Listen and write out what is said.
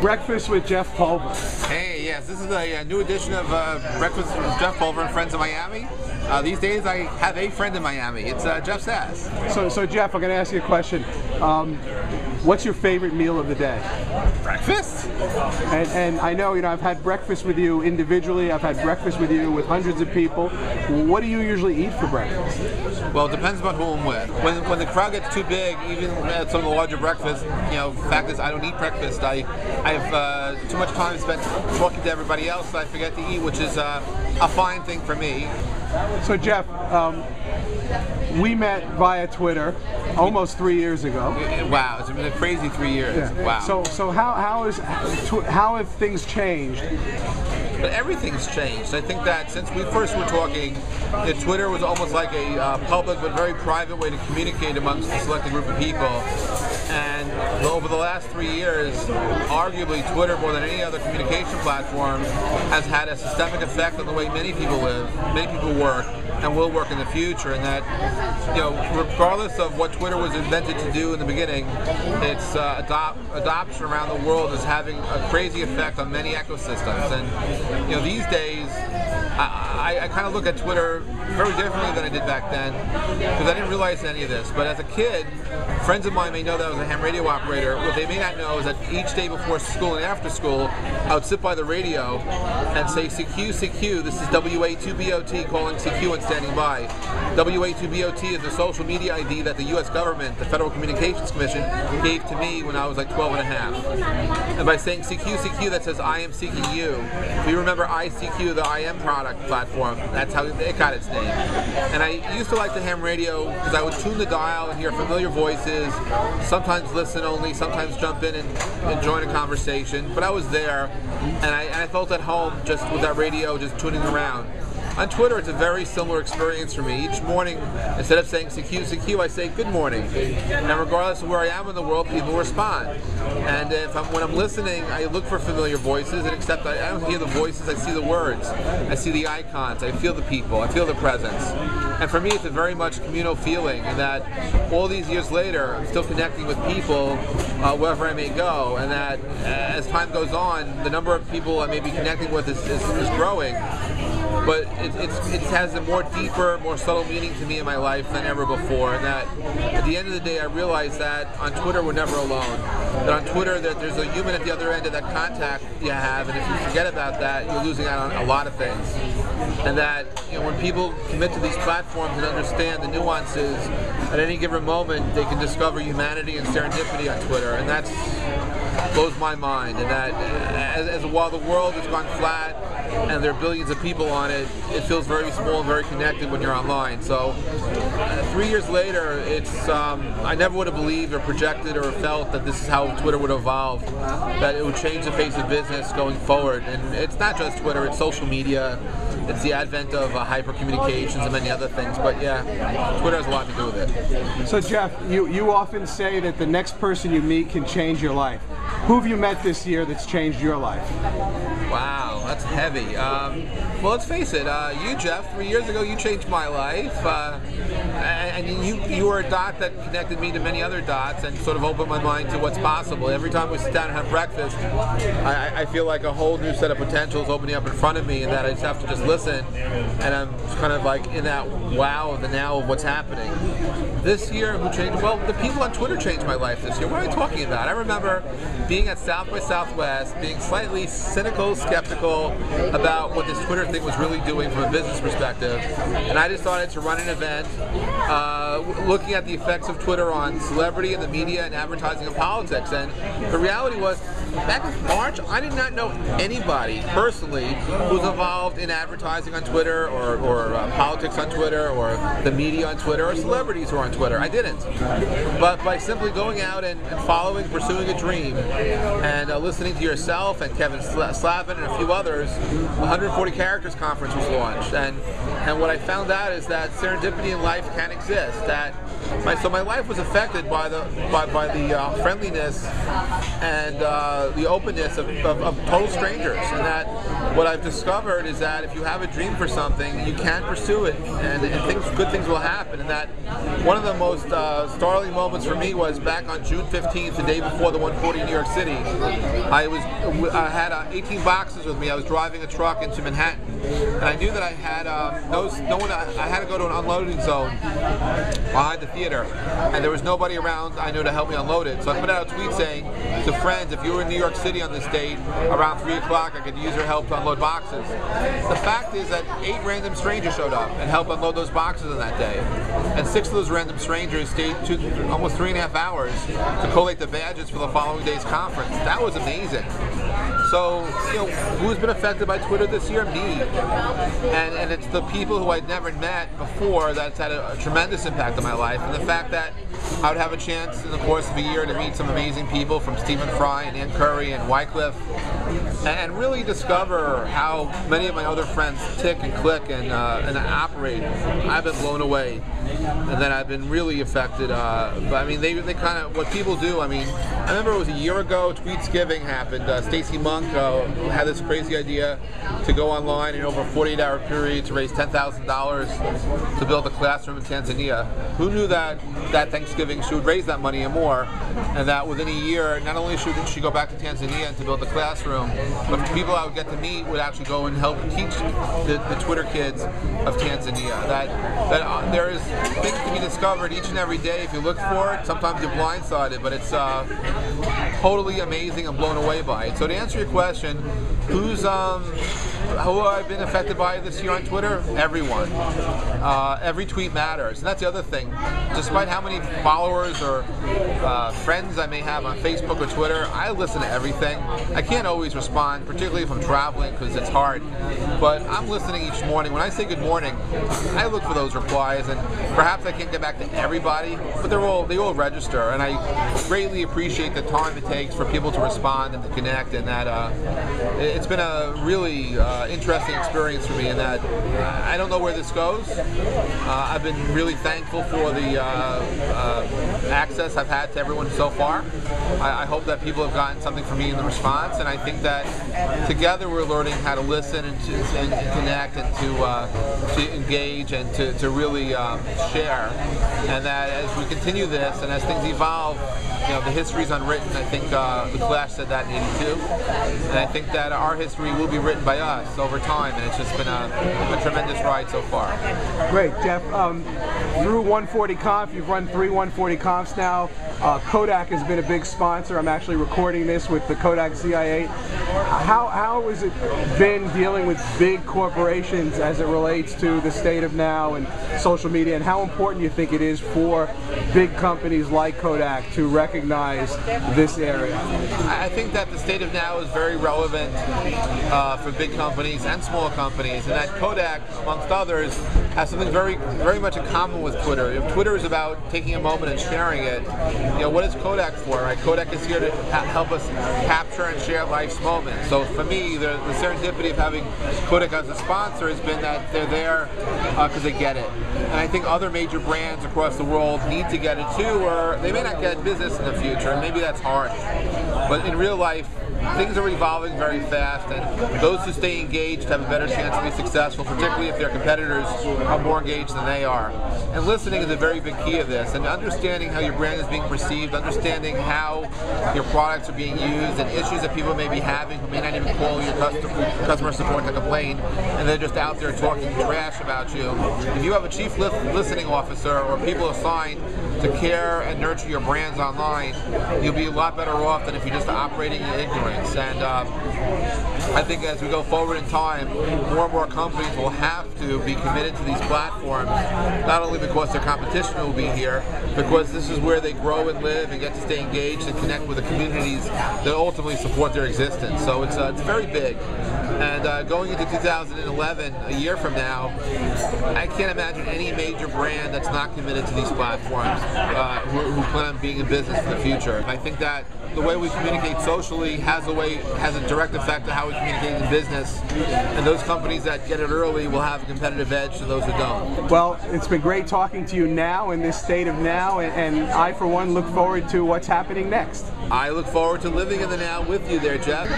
Breakfast with Jeff Pulver. Hey, yes, this is a new edition of Breakfast with Jeff Pulver and Friends in Miami. These days I have a friend in Miami. It's Jeff Sass. So Jeff, I'm going to ask you a question. What's your favorite meal of the day? Breakfast? And I know, I've had breakfast with you individually. I've had breakfast with you with hundreds of people. What do you usually eat for breakfast? Well, it depends on who I'm with. When the crowd gets too big, even at some of the larger breakfasts, the fact is I don't eat breakfast. I have too much time spent talking to everybody else, so I forget to eat, which is a fine thing for me. So Jeff, we met via Twitter almost 3 years ago. Wow, it's been a crazy 3 years. Yeah. Wow. So how have things changed? But everything's changed. I think that since we first were talking, Twitter was almost like a public but very private way to communicate amongst a selected group of people. And over the last 3 years, arguably Twitter, more than any other communication platform, has had a systemic effect on the way many people live, many people work, and will work in the future. And that, regardless of what Twitter was invented to do in the beginning, its adoption around the world is having a crazy effect on many ecosystems. And these days, I kind of look at Twitter very differently than I did back then, because I didn't realize any of this. But as a kid, friends of mine may know that I was a ham radio operator. What they may not know is that each day before school and after school, I would sit by the radio and say, CQ, CQ, this is WA2BOT calling CQ and standing by. WA2BOT is the social media ID that the U.S. government, the Federal Communications Commission, gave to me when I was like 12 and a half. And by saying CQ, CQ, that says I am seeking you. If you remember ICQ, the IM product platform, that's how it got its name. And I used to like the ham radio because I would tune the dial and hear familiar voices, sometimes listen only, sometimes jump in and join a conversation. But I was there, and I felt at home just with that radio, just tuning around. On Twitter, it's a very similar experience for me. Each morning, instead of saying CQ, CQ, I say good morning. And regardless of where I am in the world, people respond. And when I'm listening, I look for familiar voices, and except I don't hear the voices, I see the words. I see the icons, I feel the people, I feel the presence. And for me, it's a very much communal feeling, and that all these years later, I'm still connecting with people wherever I may go, and that as time goes on, the number of people I may be connecting with is growing. But it has a more deeper, more subtle meaning to me in my life than ever before. And that at the end of the day, I realize that on Twitter, we're never alone. That on Twitter, that there's a human at the other end of that contact you have, and if you forget about that, you're losing out on a lot of things. And that when people commit to these platforms and understand the nuances, at any given moment, they can discover humanity and serendipity on Twitter, and that blows my mind. And that as while the world has gone flat, and there are billions of people on it, it feels very small and very connected when you're online. So 3 years later, it's I never would have believed or projected or felt that this is how Twitter would evolve, that it would change the face of business going forward. And it's not just Twitter, it's social media, it's the advent of hyper-communications and many other things. But yeah, Twitter has a lot to do with it. So Jeff, you often say that the next person you meet can change your life. Who have you met this year that's changed your life? Wow, that's heavy. Well, let's face it, you, Jeff, 3 years ago, you changed my life. And you were a dot that connected me to many other dots and sort of opened my mind to what's possible. Every time we sit down and have breakfast, I feel like a whole new set of potentials opening up in front of me, and that I just have to just listen, and I'm kind of like in that wow of the now of what's happening. This year, who changed? Well, the people on Twitter changed my life this year. What am I talking about? I remember being at South by Southwest, being slightly cynical, skeptical about what this Twitter thing was really doing from a business perspective, and I decided to run an event looking at the effects of Twitter on celebrity and the media and advertising and politics. And the reality was, back in March, I did not know anybody personally who was involved in advertising on Twitter or politics on Twitter or the media on Twitter or celebrities who are on Twitter. I didn't. But by simply going out and following, pursuing a dream, and listening to yourself and Kevin Slavin and a few others, the 140 Characters Conference was launched. And what I found out is that serendipity in life can exist, that So my life was affected by the friendliness and the openness of total strangers, and that what I've discovered is that if you have a dream for something, you can pursue it, and good things will happen. And that one of the most startling moments for me was back on June 15th, the day before the 140 in New York City. I had 18 boxes with me. I was driving a truck into Manhattan, and I knew that I had I had to go to an unloading zone behind the theater, and there was nobody around I knew to help me unload it. So I put out a tweet saying to friends, if you were in New York City on this date around 3 o'clock, I could use your help to unload boxes. The fact is that 8 random strangers showed up and helped unload those boxes on that day, and 6 of those random strangers stayed almost 3.5 hours to collate the badges for the following day's conference. That was amazing. So, who's been affected by Twitter this year? Me. And it's the people who I'd never met before that's had a tremendous impact on my life. And the fact that I would have a chance in the course of a year to meet some amazing people, from Stephen Fry and Ann Curry and Wycliffe, and really discover how many of my other friends tick and click and operate. I've been blown away. And then I've been really affected. But I mean, they kind of, what people do, I mean, I remember it was a year ago, Tweetsgiving happened. Stacey Monk had this crazy idea to go online in over a 48-hour period to raise $10,000 to build a classroom in Tanzania. Who knew that Thanksgiving she would raise that money and more, and that within a year, not only should she go back to Tanzania and to build the classroom, but people I would get to meet would actually go and help teach the Twitter kids of Tanzania. That there is things to be discovered each and every day if you look for it. Sometimes you're blindsided, but it's totally amazing. I'm blown away by it. So to answer your question, who I've been affected by this year on Twitter? Everyone. Every tweet matters. And that's the other thing. Despite how many followers or friends I may have on Facebook or Twitter, I listen to everything. I can't always respond, particularly if I'm traveling, because it's hard. But I'm listening each morning. When I say good morning, I look for those replies, and perhaps I can't get back to everybody, but they all register, and I greatly appreciate the time it takes for people to respond and to connect, and that it's been a really interesting experience for me, in that I don't know where this goes. I've been really thankful for the access I've had to everyone so far. I hope that people have gotten something from me in the response, and I think that together we're learning how to listen and connect and to engage and to really share, and that as we continue this and as things evolve, the history's unwritten. I think the Clash said that in '82, and I think that our history will be written by us over time, and it's just been a tremendous ride so far. Great, Jeff. Through 140 Conf, you've run 3 140 Confs now. Kodak has been a big sponsor. I'm actually recording this with the Kodak ZI-8. How has it been dealing with big corporations as it relates to the state of now and social media, and how important do you think it is for big companies like Kodak to recognize this area? I think that the state of now is very relevant for big companies and small companies, and that Kodak, amongst others, has something very, very much in common with Twitter. If Twitter is about taking a moment and sharing it, what is Kodak for? Right? Kodak is here to help us capture and share life's moments. So for me, the serendipity of having Kodak as a sponsor has been that they're there because they get it. And I think other major brands across the world need to get it too, or they may not get business in the future, and maybe that's hard. But in real life, things are evolving very fast, and those who stay engaged have a better chance to be successful, particularly if their competitors are more engaged than they are. And listening is a very big key of this, and understanding how your brand is being perceived, understanding how your products are being used, and issues that people may be having who may not even call your customer support to complain, and they're just out there talking trash about you. If you have a chief listening officer or people assigned to care and nurture your brands online, you'll be a lot better off than if you're just operating in ignorance. And I think as we go forward in time, more and more companies will have to be committed to these platforms, not only because their competition will be here, because this is where they grow and live and get to stay engaged and connect with the communities that ultimately support their existence. So it's very big. And going into 2011, a year from now, I can't imagine any major brand that's not committed to these platforms who plan on being in business in the future. I think that the way we communicate socially has a direct effect on how we communicate in business, and those companies that get it early will have a competitive edge to those who don't. Well, it's been great talking to you now in this state of now, and I, for one, look forward to what's happening next. I look forward to living in the now with you there, Jeff.